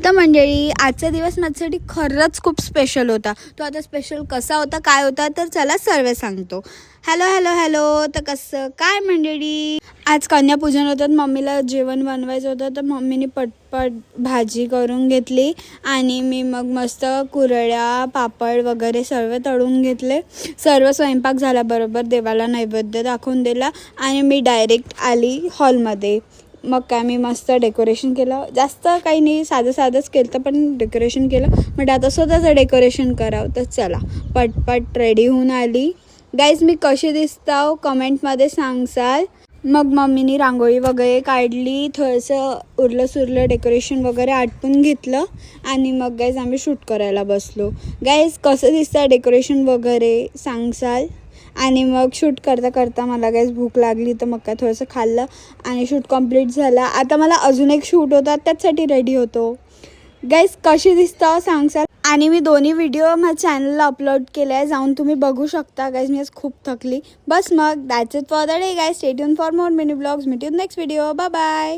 तर मंडळी, आजचा दिवस माझ्यासाठी खरंच खूप स्पेशल होता. तो आता स्पेशल कसा होता, काय होता, तर चला सर्व सांगतो. Hello hello hello. तर कसं काय मंडळी, आज कन्यापूजन होतं. मम्मीला जेवण बनवायचं होतं, तर मम्मीने पटपट भाजी करून घेतली आणि मी मग मस्त कुरड्या पापड वगैरे सर्व तळून घेतले. सर्व स्वयंपाक झाल्याबरोबर देवाला नैवेद्य दाखवून दिला आणि मी डायरेक्ट आली हॉलमध्ये. मग काय मी मस्त डेकोरेशन केलं. जास्त काही नाही, साधंच केलं, पण डेकोरेशन केलं. म्हणजे आता स्वतःचं डेकोरेशन करावं. तर चला पटपट रेडी होऊन आली. गाईज, मी कशी दिसताव कमेंटमध्ये सांगसाल. मग मम्मीनी रांगोळी वगैरे काढली, थोडंसं उरलं सुरलं डेकोरेशन वगैरे आटपून घेतलं आणि मग गाईज आम्ही शूट करायला बसलो. गाईज, कसं दिसतं डेकोरेशन वगैरे सांगसाल. आणि मग शूट करता करता मला गाईज भूक लागली, तर मग काय थोडंसं खाल्लं आणि शूट कंप्लीट झाला. आता मला अजून एक शूट होता, त्याचसाठी रेडी होतो. गाईज, कशी दिसतं सांगसाल. आणि मी दोन्ही व्हिडिओ माझ्या चॅनलला अपलोड केले आहे, जाऊन तुम्ही बघू शकता. गाईज, मी आज खूप थकली. बस मग that's it for the day guys. Stay tune for more mini blogs. Meet you next video. Bye bye.